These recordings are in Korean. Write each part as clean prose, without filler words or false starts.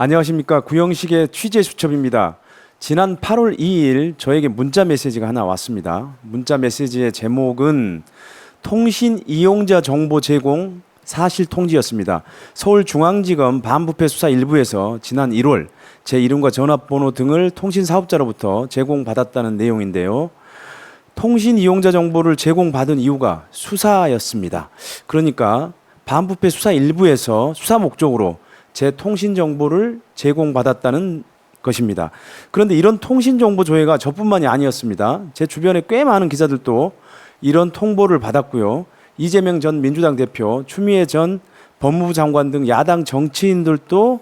안녕하십니까. 구형식의 취재수첩입니다. 지난 8월 2일 저에게 문자 메시지가 하나 왔습니다. 문자 메시지의 제목은 통신 이용자 정보 제공 사실 통지였습니다. 서울중앙지검 반부패 수사 1부에서 지난 1월 제 이름과 전화번호 등을 통신 사업자로부터 제공받았다는 내용인데요. 통신 이용자 정보를 제공받은 이유가 수사였습니다. 그러니까 반부패 수사 1부에서 수사 목적으로 제 통신 정보를 제공받았다는 것입니다. 그런데 이런 통신 정보 조회가 저뿐만이 아니었습니다. 제 주변에 꽤 많은 기자들도 이런 통보를 받았고요. 이재명 전 민주당 대표, 추미애 전 법무부 장관 등 야당 정치인들도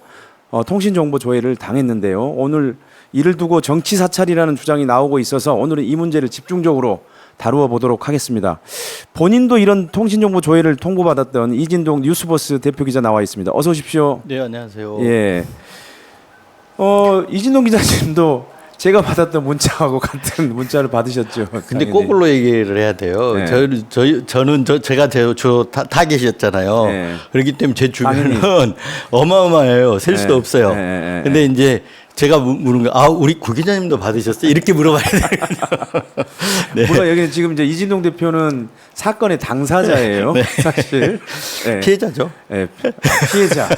통신 정보 조회를 당했는데요. 오늘 이를 두고 정치 사찰이라는 주장이 나오고 있어서 오늘은 이 문제를 집중적으로 다루어 보도록 하겠습니다. 본인도 이런 통신정보 조회를 통보받았던 이진동 뉴스버스 대표 기자 나와 있습니다. 어서 오십시오. 네, 안녕하세요. 예. 이진동 기자님도 제가 받았던 문자하고 같은 문자를 받으셨죠. 근데 당연히. 거꾸로 얘기를 해야 돼요. 네. 저는 제가 타겟이었잖아요. 네. 그렇기 때문에 제 주변은 당연히. 어마어마해요. 셀 수도 네. 없어요. 네. 근데 이제 제가 물은 거, 우리 구 기자님도 받으셨어요? 이렇게 물어봐야 돼요. 네. 물론 여기는 지금 이제 이진동 대표는 사건의 당사자예요. 네. 사실. 네. 피해자죠. 네. 피해자.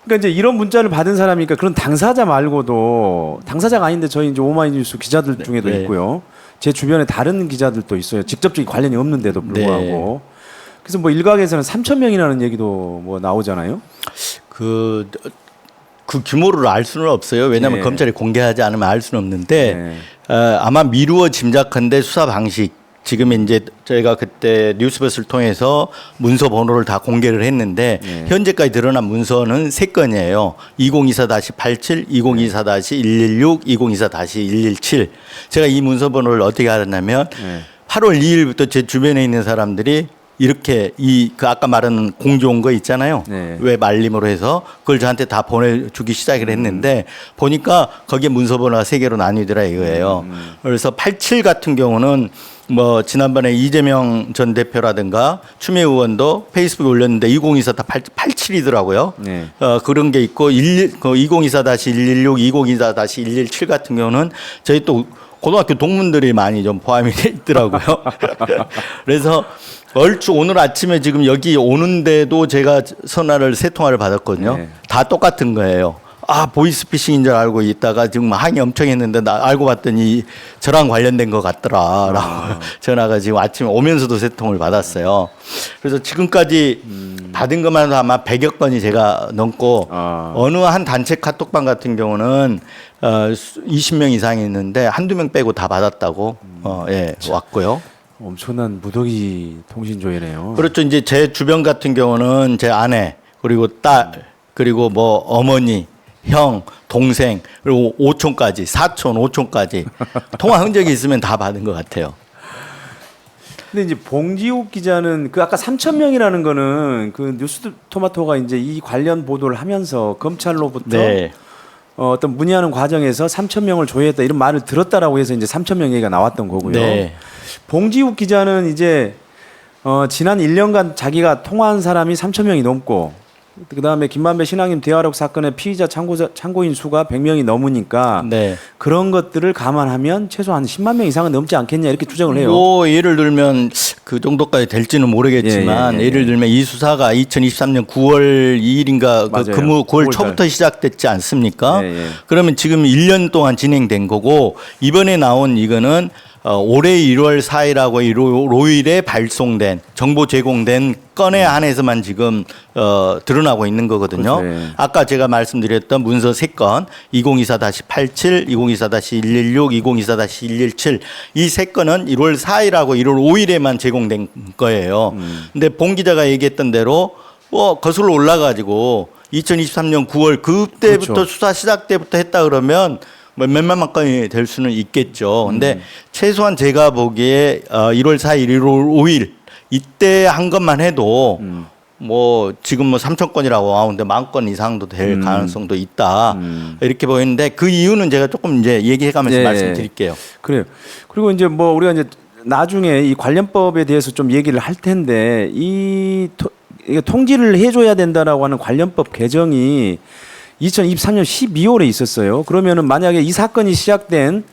그러니까 이제 이런 문자를 받은 사람이니까 그런 당사자 말고도 당사자가 아닌데 저희 이제 오마이뉴스 기자들 중에도 네. 있고요. 제 주변에 다른 기자들도 있어요. 직접적인 관련이 없는데도 불구하고. 그래서 뭐 일각에서는 3천 명이라는 얘기도 뭐 나오잖아요. 그 규모를 알 수는 없어요. 왜냐하면 네. 검찰이 공개하지 않으면 알 수는 없는데 네. 아마 미루어 짐작한데 수사 방식 지금 이제 저희가 그때 뉴스버스를 통해서 문서 번호를 다 공개를 했는데 네. 현재까지 드러난 문서는 3건이에요. 2024-87, 2024-116, 2024-117. 제가 이 문서 번호를 어떻게 알았냐면 네. 8월 2일부터 제 주변에 있는 사람들이 이렇게 그 아까 말한 공조 온 거 있잖아요. 네. 왜 말림으로 해서 그걸 저한테 다 보내주기 시작을 했는데 보니까 거기에 문서 번호가 3개로 나뉘더라 이거예요. 그래서 87 같은 경우는 뭐 지난번에 이재명 전 대표라든가 추미애 의원도 페이스북에 올렸는데 2024 다 87이더라고요. 네. 그런 게 있고 2024-116, 2024-117 같은 경우는 저희 또 고등학교 동문들이 많이 좀 포함이 돼 있더라고요. 그래서 얼추 오늘 아침에 지금 여기 오는데도 제가 전화를 3통화를 받았거든요. 네. 다 똑같은 거예요. 보이스피싱인 줄 알고 있다가 지금 항의 엄청 했는데 나 알고 봤더니 저랑 관련된 것 같더라라고 전화가 지금 아침에 오면서도 3통을 받았어요. 그래서 지금까지 받은 것만 해도 아마 100여 건이 제가 넘고 어느 한 단체 카톡방 같은 경우는 20명 이상이 있는데 한두 명 빼고 다 받았다고 왔고요. 엄청난 무더기 통신 조회네요. 그렇죠. 이제 제 주변 같은 경우는 제 아내 그리고 딸 그리고 뭐 어머니 형, 동생, 그리고 오촌까지, 사촌, 오촌까지 통화 흔적이 있으면 다 받은 것 같아요. 근데 이제 봉지욱 기자는 그 아까 3천 명이라는 거는 그 뉴스 토마토가 이제 이 관련 보도를 하면서 검찰로부터 네. 어떤 문의하는 과정에서 3천 명을 조회했다 이런 말을 들었다라고 해서 이제 3천 명 얘기가 나왔던 거고요. 네. 봉지욱 기자는 이제 지난 1년간 자기가 통화한 사람이 3천 명이 넘고 그다음에 김만배 신앙임 대화록 사건의 피의자 참고인 수가 100명이 넘으니까 네. 그런 것들을 감안하면 최소한 10만 명 이상은 넘지 않겠냐 이렇게 추정을 해요. 뭐 예를 들면 그 정도까지 될지는 모르겠지만 예. 예를 들면 이 수사가 2023년 9월 2일인가 그 맞아요. 9월 9월 초부터 시작됐지 않습니까? 예. 그러면 지금 1년 동안 진행된 거고 이번에 나온 이거는 올해 1월 4일하고 5일에 발송된 정보 제공된 건에 한해서만 지금 드러나고 있는 거거든요. 그렇죠. 예. 아까 제가 말씀드렸던 문서 3건 2024-87, 2024-116, 2024-117 이 3건은 1월 4일하고 1월 5일에만 제공된 거예요. 근데 봉 기자가 얘기했던 대로 거슬러 올라가지고 2023년 9월 그때부터 그렇죠. 수사 시작 때부터 했다 그러면 몇만 건이 될 수는 있겠죠. 근데 최소한 제가 보기에 1월 4일, 1월 5일 이때 한 것만 해도 뭐 지금 뭐 3천 건이라고 근데 10,000건 이상도 될 가능성도 있다. 이렇게 보이는데 그 이유는 제가 조금 이제 얘기해가면서 예. 말씀드릴게요. 그래요. 그리고 이제 뭐 우리가 이제 나중에 이 관련법에 대해서 좀 얘기를 할 텐데 이 이게 통지를 해줘야 된다라고 하는 관련법 개정이 2023년 12월에 있었어요. 그러면은 만약에 이 사건이 시작된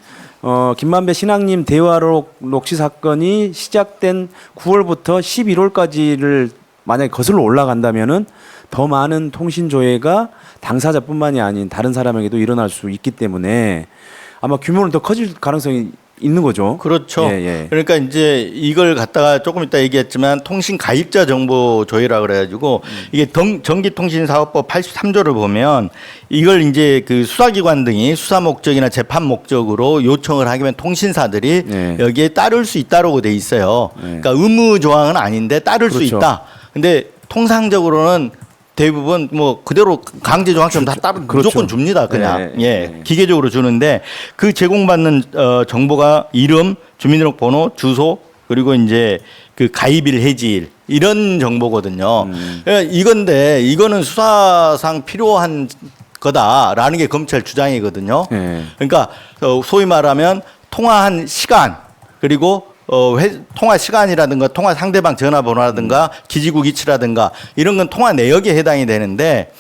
김만배 신앙님 대화록 녹취 사건이 시작된 9월부터 11월까지를 만약에 거슬러 올라간다면은 더 많은 통신 조회가 당사자뿐만이 아닌 다른 사람에게도 일어날 수 있기 때문에 아마 규모는 더 커질 가능성이 있는 거죠. 그렇죠. 예, 예. 그러니까 이제 이걸 갖다가 조금 이따 얘기했지만 통신 가입자 정보 조회라 그래가지고 이게 전기통신사업법 83조를 보면 이걸 이제 그 수사기관 등이 수사 목적이나 재판 목적으로 요청을 하면 통신사들이 네. 여기에 따를 수 있다라고 돼 있어요. 네. 그러니까 의무 조항은 아닌데 따를 수 그렇죠. 있다. 근데 통상적으로는 대부분 뭐 그대로 강제 조항처럼 다 따로 그렇죠. 무조건 줍니다. 그냥 네, 예 네. 기계적으로 주는데 그 제공받는 정보가 이름, 주민등록번호, 주소 그리고 이제 그 가입일, 해지일 이런 정보거든요. 이건데 이거는 수사상 필요한 거다라는 게 검찰 주장이거든요. 네. 그러니까 소위 말하면 통화한 시간 그리고 통화 시간이라든가 통화 상대방 전화번호라든가 기지국 위치라든가 이런 건 통화 내역에 해당이 되는데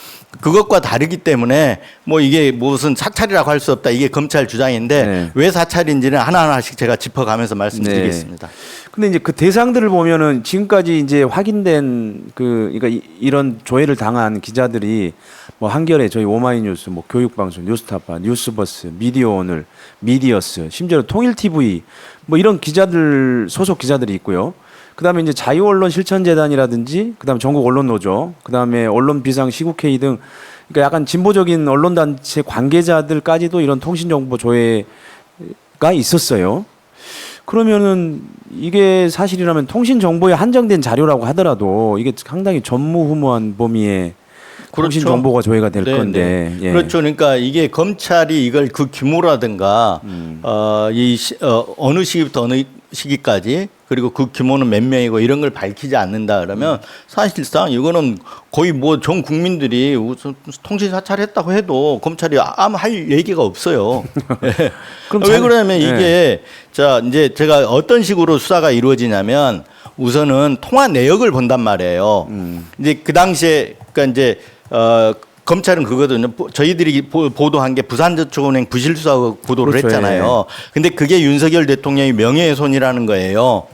그것과 다르기 때문에 뭐 이게 무슨 사찰이라고 할 수 없다 이게 검찰 주장인데 네. 왜 사찰인지는 하나하나씩 제가 짚어가면서 말씀드리겠습니다. 근데 이제 그 대상들을 보면은 지금까지 이제 확인된 그러니까 이런 조회를 당한 기자들이 뭐 한겨레, 저희 오마이뉴스, 뭐 교육방송, 뉴스타파, 뉴스버스, 미디어오늘, 미디어스, 심지어 통일TV 뭐 이런 기자들 소속 기자들이 있고요. 그다음에 이제 자유언론실천재단이라든지 그다음에 전국언론노조, 그다음에 언론비상시국회의 등 그러니까 약간 진보적인 언론단체 관계자들까지도 이런 통신정보 조회가 있었어요. 그러면은 이게 사실이라면 통신정보에 한정된 자료라고 하더라도 이게 상당히 전무후무한 범위의 통신 정보가 조회가 될 네, 건데. 네. 예. 그렇죠. 그러니까 이게 검찰이 이걸 그 규모라든가 어느 시기부터 어느 시기까지 그리고 그 규모는 몇 명이고 이런 걸 밝히지 않는다 그러면 사실상 이거는 거의 뭐 전 국민들이 통신 사찰했다고 해도 검찰이 아무 할 얘기가 없어요. 예. 그럼 왜 그러냐면 예. 이게 자 이제 제가 어떤 식으로 수사가 이루어지냐면 우선은 통화 내역을 본단 말이에요. 이제 그 당시에 그러니까 이제 검찰은 그거거든요. 저희들이 보도한 게 부산저축은행 부실수사 보도를 그렇죠. 했잖아요. 근데 그게 윤석열 대통령이 명예훼손이라는 거예요.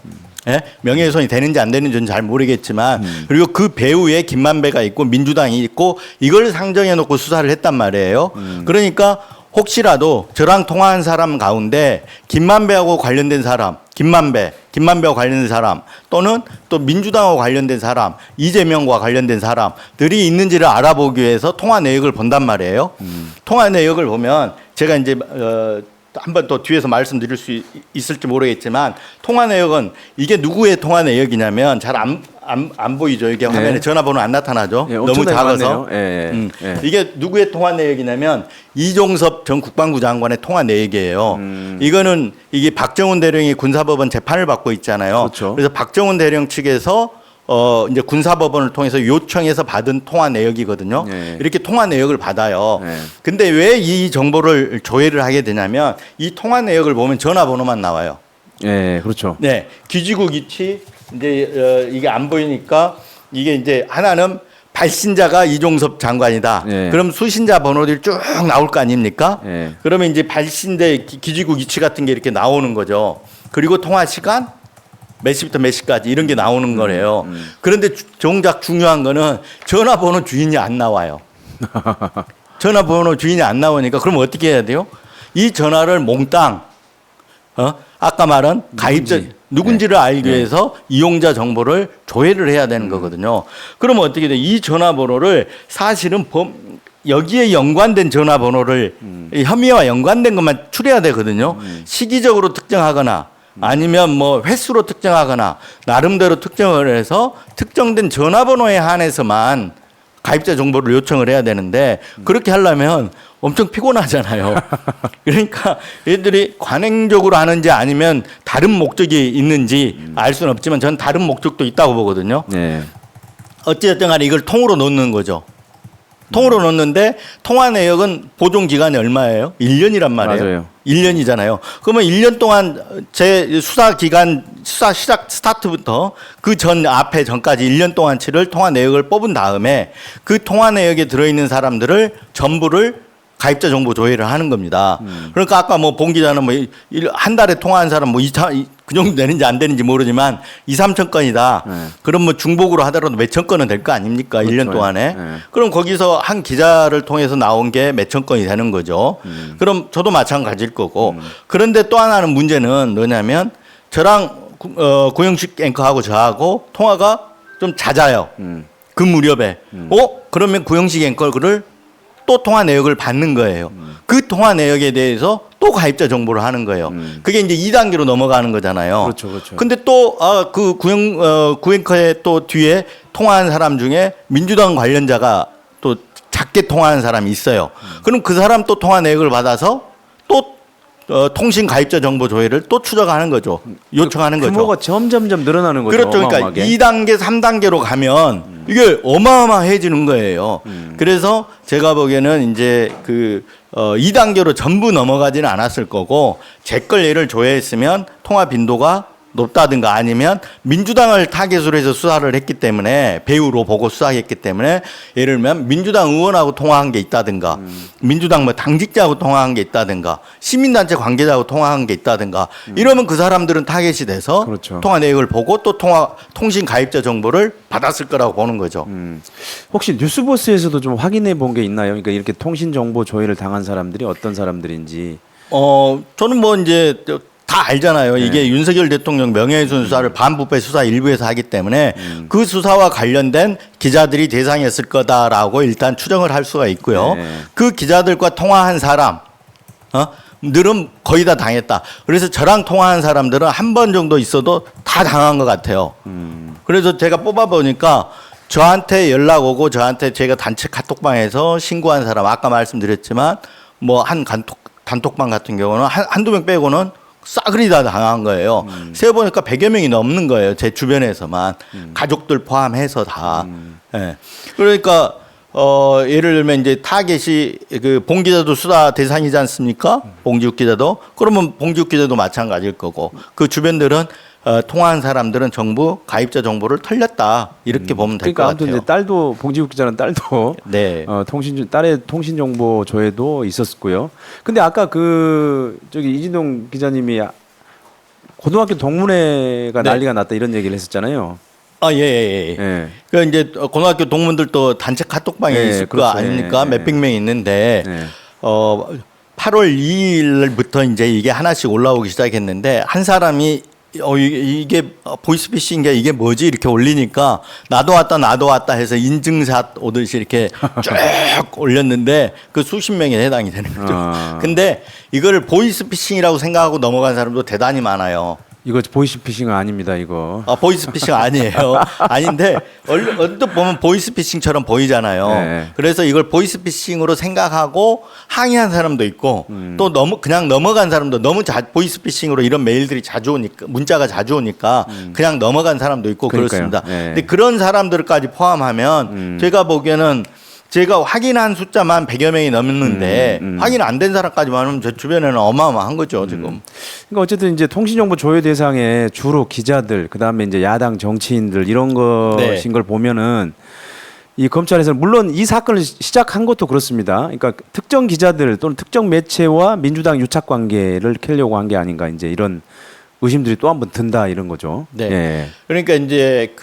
예? 명예훼손이 되는지 안 되는지는 잘 모르겠지만 그리고 그 배후에 김만배가 있고 민주당이 있고 이걸 상정해 놓고 수사를 했단 말이에요. 그러니까 혹시라도 저랑 통화한 사람 가운데 김만배하고 관련된 사람, 김만배와 관련된 사람 또는 또 민주당하고 관련된 사람, 이재명과 관련된 사람들이 있는지를 알아보기 위해서 통화 내역을 본단 말이에요. 통화 내역을 보면 제가 이제 한 번 더 뒤에서 말씀드릴 수 있을지 모르겠지만 통화 내역은 이게 누구의 통화 내역이냐면 잘 안 보이죠. 이게 화면에 네. 전화번호 안 나타나죠. 예, 너무 엄청나게 작아서. 많네요. 예, 예. 이게 누구의 통화 내역이냐면 이종섭 전 국방부 장관의 통화 내역이에요. 이거는 이게 박정훈 대령이 군사법원 재판을 받고 있잖아요. 그렇죠. 그래서 박정훈 대령 측에서 이제 군사법원을 통해서 요청해서 받은 통화 내역이거든요. 네. 이렇게 통화 내역을 받아요. 네. 근데 왜 이 정보를 조회를 하게 되냐면 이 통화 내역을 보면 전화번호만 나와요. 예, 그렇죠. 네, 기지국 위치 이제 이게 안 보이니까 이게 이제 하나는 발신자가 이종섭 장관이다. 네. 그럼 수신자 번호들이 쭉 나올 거 아닙니까? 네. 그러면 이제 발신대 기지국 위치 같은 게 이렇게 나오는 거죠. 그리고 통화 시간 몇 시부터 몇 시까지 이런 게 나오는 거래요. 그런데 정작 중요한 거는 전화번호 주인이 안 나와요. 전화번호 주인이 안 나오니까 그럼 어떻게 해야 돼요? 이 전화를 몽땅 아까 말한 가입자 누군지를 알기 위해서 이용자 정보를 조회를 해야 되는 거거든요. 그러면 어떻게 돼? 이 전화번호를 사실은 여기에 연관된 전화번호를 이 혐의와 연관된 것만 추려야 되거든요. 시기적으로 특정하거나 아니면 뭐 횟수로 특정하거나 나름대로 특정을 해서 특정된 전화번호에 한해서만 가입자 정보를 요청을 해야 되는데 그렇게 하려면 엄청 피곤하잖아요. 그러니까 얘들이 관행적으로 하는지 아니면 다른 목적이 있는지 알 수는 없지만 저는 다른 목적도 있다고 보거든요. 네. 어찌됐든 간에 이걸 통으로 놓는 거죠. 통으로 넣는데 통화 내역은 보존 기간이 얼마예요? 1년이란 말이에요. 맞아요. 1년이잖아요. 그러면 1년 동안 제 수사 기간 수사 시작 스타트부터 그 전 앞에 전까지 1년 동안치를 통화 내역을 뽑은 다음에 그 통화 내역에 들어있는 사람들을 전부를 가입자 정보 조회를 하는 겁니다. 그러니까 아까 뭐 봉 기자는 뭐 한 달에 통화한 사람 뭐 그 정도 되는지 안 되는지 모르지만 2, 3천 건이다. 그럼 뭐 중복으로 하더라도 몇천 건은 될 거 아닙니까? 그렇죠. 1년 동안에. 네. 그럼 거기서 한 기자를 통해서 나온 게 몇천 건이 되는 거죠. 그럼 저도 마찬가지일 거고. 그런데 또 하나는 문제는 뭐냐면 저랑 고영식 앵커하고 저하고 통화가 좀 잦아요. 그 무렵에. 그러면 고영식 앵커를 또 통화 내역을 받는 거예요. 그 통화 내역에 대해서 또 가입자 정보를 하는 거예요. 그게 이제 2단계로 넘어가는 거잖아요. 그렇죠, 그렇죠. 근데 또 그 구앵커의 또 뒤에 통화한 사람 중에 민주당 관련자가 또 작게 통화한 사람이 있어요. 그럼 그 사람 또 통화 내역을 받아서 또 통신 가입자 정보 조회를 또 추적하는 거죠. 요청하는 거죠. 규모가 점점점 늘어나는 거죠. 그렇죠. 그러니까 어마어마하게. 2단계, 3단계로 가면 이게 어마어마해지는 거예요. 그래서 제가 보기에는 이제 그 2단계로 전부 넘어가지는 않았을 거고 제 걸 예를 조회했으면 통화 빈도가 높다든가 아니면 민주당을 타겟으로 해서 수사를 했기 때문에 배우로 보고 수사했기 때문에 예를 들면 민주당 의원하고 통화한 게 있다든가 민주당 뭐 당직자하고 통화한 게 있다든가 시민단체 관계자하고 통화한 게 있다든가 이러면 그 사람들은 타겟이 돼서 그렇죠. 통화 내역을 보고 또 통신 가입자 정보를 받았을 거라고 보는 거죠. 혹시 뉴스버스에서도 좀 확인해 본 게 있나요? 그러니까 이렇게 통신 정보 조회를 당한 사람들이 어떤 사람들인지. 저는 뭐 이제 다 알잖아요. 이게 윤석열 대통령 명예훼손 수사를 반부패 수사 일부에서 하기 때문에 그 수사와 관련된 기자들이 대상이었을 거다라고 일단 추정을 할 수가 있고요. 네. 그 기자들과 통화한 사람, 늘은 거의 다 당했다. 그래서 저랑 통화한 사람들은 한 번 정도 있어도 다 당한 것 같아요. 그래서 제가 뽑아보니까 저한테 연락 오고 저한테 제가 단체 카톡방에서 신고한 사람 아까 말씀드렸지만 뭐 한 단톡방 같은 경우는 한두 명 빼고는 싸그리 다 당한 거예요. 세어보니까 100여 명이 넘는 거예요. 제 주변에서만. 가족들 포함해서 다. 예. 그러니까, 예를 들면 이제 타겟이 그 봉 기자도 수사 대상이지 않습니까? 봉지욱 기자도. 그러면 봉지욱 기자도 마찬가지일 거고. 그 주변들은 통화한 사람들은 정부 가입자 정보를 털렸다. 이렇게 보면 될 것 그러니까 아무튼 같아요. 이제 딸도 봉지욱 기자는 딸도 네. 딸의 통신 정보 조회도 있었고요. 근데 아까 그 저기 이진동 기자님이 고등학교 동문회가 네. 난리가 났다 이런 얘기를 했었잖아요. 예. 예. 그 이제 고등학교 동문들도 단체 카톡방에 네, 있을 거 그렇죠. 아닙니까? 네, 몇백 명이 있는데 네. 8월 2일부터 이제 이게 하나씩 올라오기 시작했는데 한 사람이 이게 보이스피싱인가 이게 뭐지 이렇게 올리니까 나도 왔다 해서 인증샷 오듯이 이렇게 쭉 올렸는데 그 수십 명에 해당이 되는 거죠. 근데 이거를 보이스피싱이라고 생각하고 넘어간 사람도 대단히 많아요. 이거 보이스피싱은 아닙니다. 이거. 보이스피싱 아니에요. 아닌데 언뜻 보면 보이스피싱처럼 보이잖아요. 네. 그래서 이걸 보이스피싱으로 생각하고 항의한 사람도 있고 또 그냥 넘어간 사람도 보이스피싱으로 이런 메일들이 자주 오니까 문자가 자주 오니까 그냥 넘어간 사람도 있고 그러니까요. 그렇습니다. 네. 근데 그런 사람들까지 포함하면 제가 보기에는 제가 확인한 숫자만 100여 명이 넘는데 확인 안 된 사람까지만 하면 제 주변에는 어마어마한 거죠, 지금. 그러니까 어쨌든 이제 통신정보 조회 대상에 주로 기자들, 그다음에 이제 야당 정치인들 이런 것인 걸 보면은 이 검찰에서는 물론 이 사건을 시작한 것도 그렇습니다. 그러니까 특정 기자들 또는 특정 매체와 민주당 유착 관계를 캐려고 한 게 아닌가 이제 이런 의심들이 또 한 번 든다 이런 거죠. 네. 예. 그러니까 이제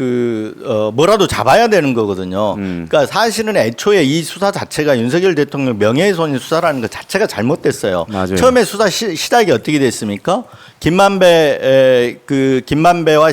뭐라도 잡아야 되는 거거든요. 그러니까 사실은 애초에 이 수사 자체가 윤석열 대통령 명예훼손 수사라는 것 자체가 잘못됐어요. 맞아요. 처음에 수사 시작이 어떻게 됐습니까? 김만배와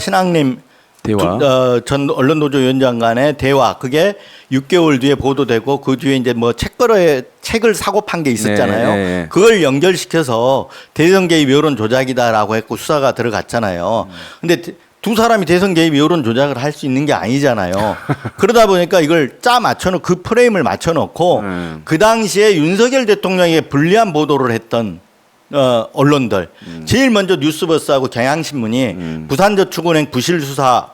신학님 대화. 전 언론노조 위원장 간의 대화 그게 6개월 뒤에 보도되고 그 뒤에 이제 뭐 책을 사고 판 게 있었잖아요. 네. 그걸 연결시켜서 대선 개입 여론 조작이다라고 했고 수사가 들어갔잖아요. 근데 두 사람이 대선 개입 여론 조작을 할 수 있는 게 아니잖아요. 그러다 보니까 이걸 맞춰놓고 그 프레임을 맞춰놓고 그 당시에 윤석열 대통령에게 불리한 보도를 했던 언론들 제일 먼저 뉴스버스하고 경향신문이 부산저축은행 부실 수사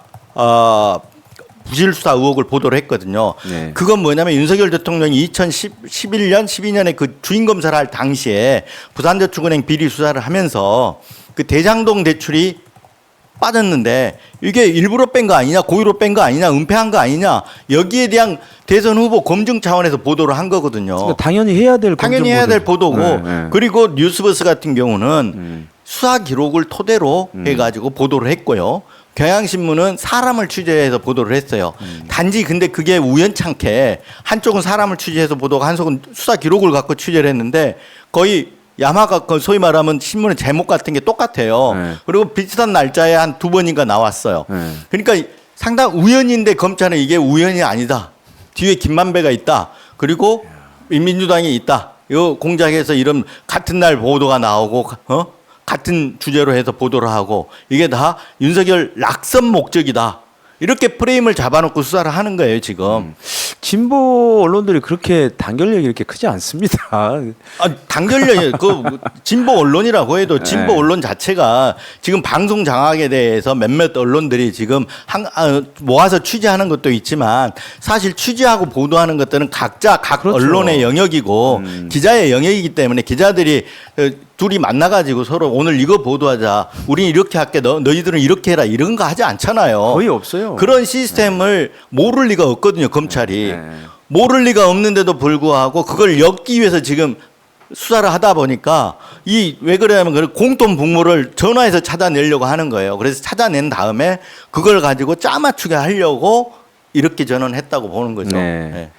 부실 수사 의혹을 보도를 했거든요. 네. 그건 뭐냐면 윤석열 대통령이 2011년, 12년에 그 주인 검사를 할 당시에 부산저축은행 비리 수사를 하면서 그 대장동 대출이 빠졌는데 이게 일부러 뺀 거 아니냐, 고의로 뺀 거 아니냐, 은폐한 거 아니냐, 여기에 대한 대선 후보 검증 차원에서 보도를 한 거거든요. 그러니까 당연히 해야 될 당연히 해야 될 보도고, 네. 그리고 뉴스버스 같은 경우는 수사 기록을 토대로 해가지고 보도를 했고요. 경향신문은 사람을 취재해서 보도를 했어요. 단지 근데 그게 우연찮게 한쪽은 사람을 취재해서 보도가, 한쪽은 수사 기록을 갖고 취재를 했는데 거의 야마가 소위 말하면 신문의 제목 같은 게 똑같아요. 네. 그리고 비슷한 날짜에 한 2번인가 나왔어요. 네. 그러니까 상당 우연인데 검찰은 이게 우연이 아니다. 뒤에 김만배가 있다. 그리고 민주당이 있다. 요 공작에서 이런 같은 날 보도가 나오고 같은 주제로 해서 보도를 하고 이게 다 윤석열 낙선 목적이다. 이렇게 프레임을 잡아놓고 수사를 하는 거예요, 지금. 진보 언론들이 그렇게 단결력이 이렇게 크지 않습니다. 아, 단결력, 그 진보 언론이라고 해도 진보 네. 언론 자체가 지금 방송 장악에 대해서 몇몇 언론들이 지금 모아서 취재하는 것도 있지만 사실 취재하고 보도하는 것들은 각자 각 그렇죠. 언론의 영역이고 기자의 영역이기 때문에 기자들이 둘이 만나가지고 서로 오늘 이거 보도하자. 우린 이렇게 할게. 너희들은 이렇게 해라. 이런 거 하지 않잖아요. 거의 없어요. 그런 시스템을 모를 리가 없거든요, 검찰이. 네. 모를 리가 없는데도 불구하고 그걸 엮기 위해서 지금 수사를 하다 보니까 왜 그러냐면 그 공통 분모를 전화해서 찾아내려고 하는 거예요. 그래서 찾아낸 다음에 그걸 가지고 짜맞추게 하려고 이렇게 저는 했다고 보는 거죠. 네. 네.